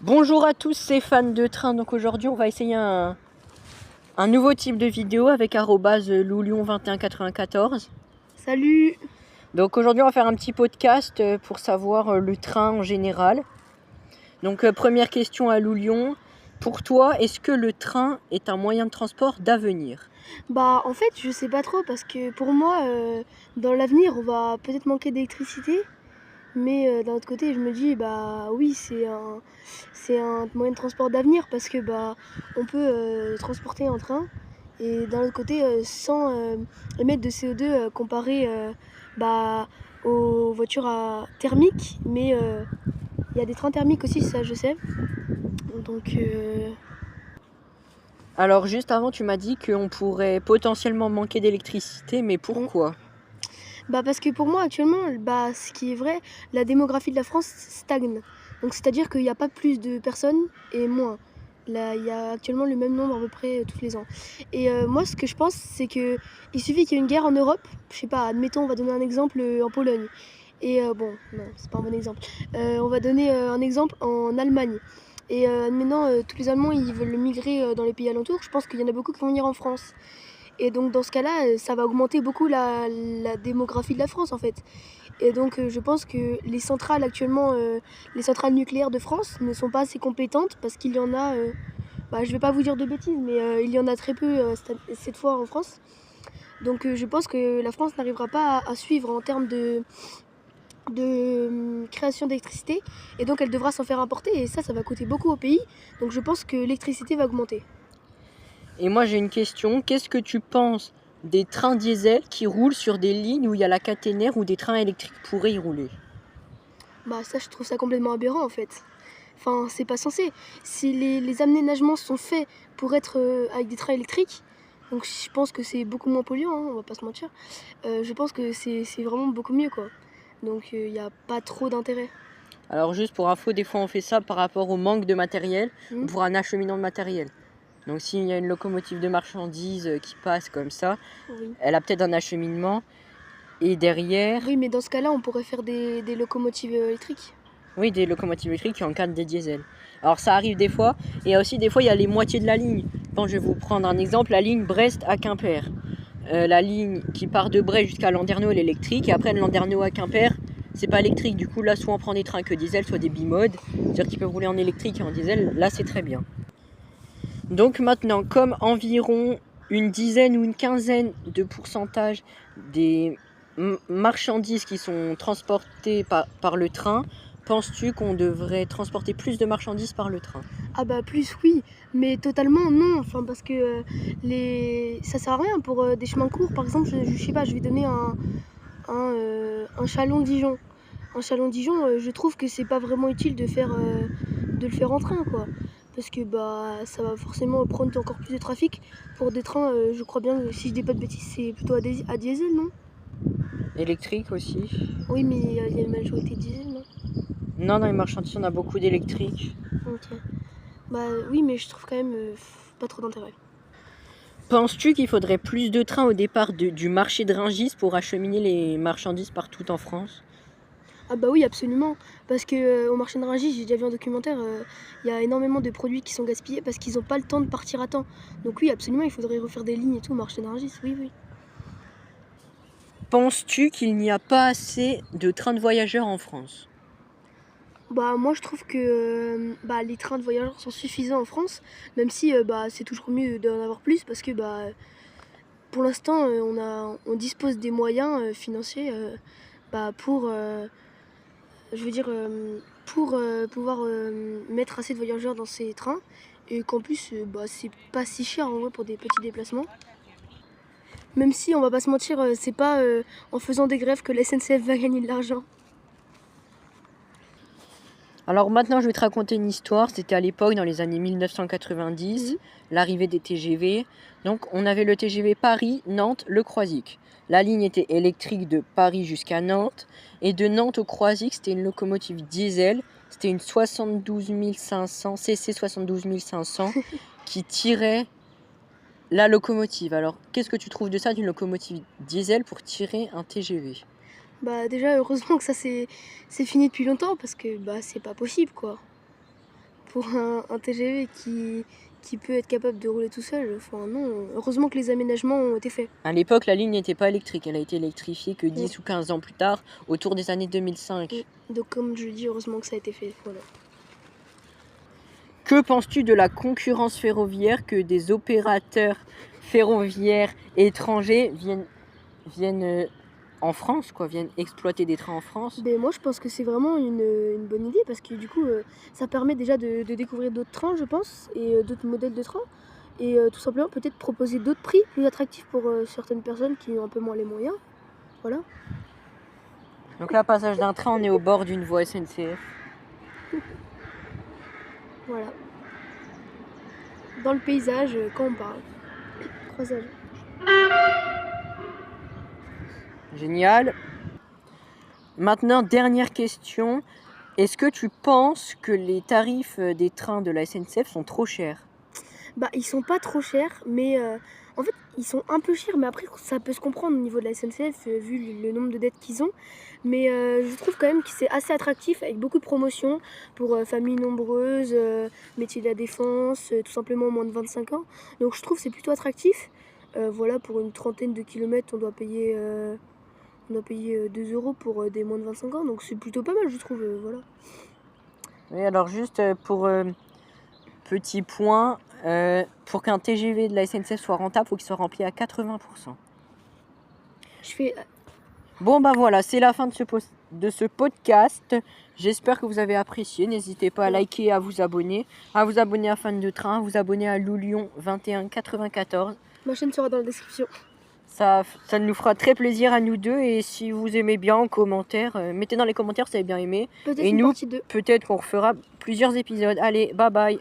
Bonjour à tous, c'est fans de train. Donc aujourd'hui, on va essayer un nouveau type de vidéo avec @loulion2194. Salut. Donc aujourd'hui, on va faire un petit podcast pour savoir le train en général. Donc première question à Loulion. Pour toi, est-ce que le train est un moyen de transport d'avenir? Bah en fait je sais pas trop parce que pour moi dans l'avenir on va peut-être manquer d'électricité, mais d'un autre côté je me dis bah oui c'est un moyen de transport d'avenir parce que bah on peut transporter en train et d'un autre côté sans émettre de CO2 comparé bah aux voitures thermiques, mais il y a des trains thermiques aussi, ça je sais. Donc Alors juste avant, tu m'as dit qu'on pourrait potentiellement manquer d'électricité, mais pourquoi? bah parce que pour moi actuellement, bah ce qui est vrai, la démographie de la France stagne. Donc c'est-à-dire qu'il n'y a pas plus de personnes et moins. Là, il y a actuellement le même nombre à peu près tous les ans. Et moi ce que je pense c'est que il suffit qu'il y ait une guerre en Europe, je sais pas, admettons on va donner un exemple en Pologne. Et bon, non, c'est pas un bon exemple. On va donner un exemple en Allemagne. Et maintenant, tous les Allemands, ils veulent migrer dans les pays alentours. Je pense qu'il y en a beaucoup qui vont venir en France. Et donc dans ce cas-là, ça va augmenter beaucoup la démographie de la France en fait. Et donc je pense que les centrales actuellement, les centrales nucléaires de France ne sont pas assez compétentes parce qu'il y en a, bah, je vais pas vous dire de bêtises, mais il y en a très peu cette fois en France. Donc je pense que la France n'arrivera pas à suivre en termes de création d'électricité et donc elle devra s'en faire importer et ça va coûter beaucoup au pays. Donc je pense que l'électricité va augmenter. Et moi j'ai une question, qu'est-ce que tu penses des trains diesel qui roulent sur des lignes où il y a la caténaire où des trains électriques pourraient y rouler? Bah ça je trouve ça complètement aberrant en fait. Enfin c'est pas censé. Si les aménagements sont faits pour être avec des trains électriques, donc je pense que c'est beaucoup moins polluant, hein, on va pas se mentir. Je pense que c'est vraiment beaucoup mieux quoi. Donc il n'y a pas trop d'intérêt. Alors juste pour info, des fois on fait ça par rapport au manque de matériel ou Hmm. pour un acheminement de matériel. Donc s'il y a une locomotive de marchandises qui passe comme ça, Oui. elle a peut-être un acheminement et derrière, Oui, mais dans ce cas-là, on pourrait faire des locomotives électriques. oui, des locomotives électriques qui encadrent des diesels. Alors ça arrive des fois, et aussi des fois il y a les moitiés de la ligne. Bon, je vais vous prendre un exemple, la ligne Brest à Quimper. La ligne qui part de Brest jusqu'à Landerneau, elle est électrique, et après de Landerneau à Quimper, c'est pas électrique. Du coup là, soit on prend des trains que diesel, soit des bimodes, c'est-à-dire qu'ils peuvent rouler en électrique et en diesel, là c'est très bien. Donc maintenant, comme environ une dizaine ou une quinzaine de pourcentage des marchandises qui sont transportées par le train, penses-tu qu'on devrait transporter plus de marchandises par le train? Ah bah plus oui, mais totalement non. Enfin parce que ça sert à rien pour des chemins courts. Par exemple, je sais pas, je vais donner un Chalon-Dijon. Un Chalon-Dijon, je trouve que c'est pas vraiment utile de le faire en train quoi. Parce que bah ça va forcément prendre encore plus de trafic pour des trains. Je crois bien que si je dis pas de bêtises, c'est plutôt à diesel, non? Électrique aussi? Oui, mais il y a une majorité de diesel, non? Non, dans les marchandises, on a beaucoup d'électrique. Ok. Bah oui, mais je trouve quand même pas trop d'intérêt. Penses-tu qu'il faudrait plus de trains au départ du marché de Rungis pour acheminer les marchandises partout en France? Ah bah oui, absolument. Parce que au marché de Rungis, j'ai déjà vu un documentaire, il y a énormément de produits qui sont gaspillés parce qu'ils n'ont pas le temps de partir à temps. Donc oui, absolument, il faudrait refaire des lignes et tout au marché de Rungis, oui, oui. Penses-tu qu'il n'y a pas assez de trains de voyageurs en France? Bah moi je trouve que bah, les trains de voyageurs sont suffisants en France, même si bah, c'est toujours mieux d'en avoir plus parce que bah, pour l'instant on dispose des moyens financiers bah, pour, je veux dire, pour pouvoir mettre assez de voyageurs dans ces trains et qu'en plus bah, c'est pas si cher en vrai pour des petits déplacements. Même si on va pas se mentir, c'est pas en faisant des grèves que la SNCF va gagner de l'argent. Alors maintenant, je vais te raconter une histoire. C'était à l'époque, dans les années 1990, l'arrivée des TGV. Donc, on avait le TGV Paris-Nantes-Le Croisic. La ligne était électrique de Paris jusqu'à Nantes. Et de Nantes au Croisic, c'était une locomotive diesel. C'était une 72 500, CC 72 500, qui tirait la locomotive. Alors, qu'est-ce que tu trouves de ça, d'une locomotive diesel pour tirer un TGV? Bah déjà heureusement que ça c'est fini depuis longtemps parce que bah c'est pas possible quoi. pour un TGV qui peut être capable de rouler tout seul. Enfin non, heureusement que les aménagements ont été faits. À l'époque, la ligne n'était pas électrique. Elle a été électrifiée que 10 ou 15 ans plus tard, autour des années 2005. Donc comme je dis, heureusement que ça a été fait. Voilà. Que penses-tu de la concurrence ferroviaire, que des opérateurs ferroviaires étrangers viennent en France, viennent exploiter des trains en France? Ben, moi je pense que c'est vraiment une bonne idée parce que du coup ça permet déjà de découvrir d'autres trains je pense et d'autres modèles de trains et tout simplement peut-être proposer d'autres prix plus attractifs pour certaines personnes qui ont un peu moins les moyens. Voilà. Donc là, passage d'un train, on est au bord d'une voie SNCF. Voilà. Dans le paysage quand on parle. Croisage. Génial. Maintenant, dernière question. Est-ce que tu penses que les tarifs des trains de la SNCF sont trop chers? Bah ils sont pas trop chers mais en fait ils sont un peu chers mais après ça peut se comprendre au niveau de la SNCF vu le nombre de dettes qu'ils ont. Mais je trouve quand même que c'est assez attractif avec beaucoup de promotions pour familles nombreuses, métier de la défense, tout simplement moins de 25 ans. Donc je trouve que c'est plutôt attractif. Voilà, pour une trentaine de kilomètres, on doit payer 2 € pour des moins de 25 ans. Donc c'est plutôt pas mal, je trouve. Voilà. Oui, alors juste pour petit point, pour qu'un TGV de la SNCF soit rentable, il faut qu'il soit rempli à 80%. Je fais Bon bah voilà, c'est la fin de ce podcast. J'espère que vous avez apprécié. N'hésitez pas à liker, à vous abonner à Fan de Train, à vous abonner à Loulion 2194. ma chaîne sera dans la description. Ça nous fera très plaisir à nous deux. Et si vous aimez bien en commentaire, mettez dans les commentaires si vous avez bien aimé. Peut-être Et une nous, partie 2. peut-être qu'on refera plusieurs épisodes. Allez, bye bye.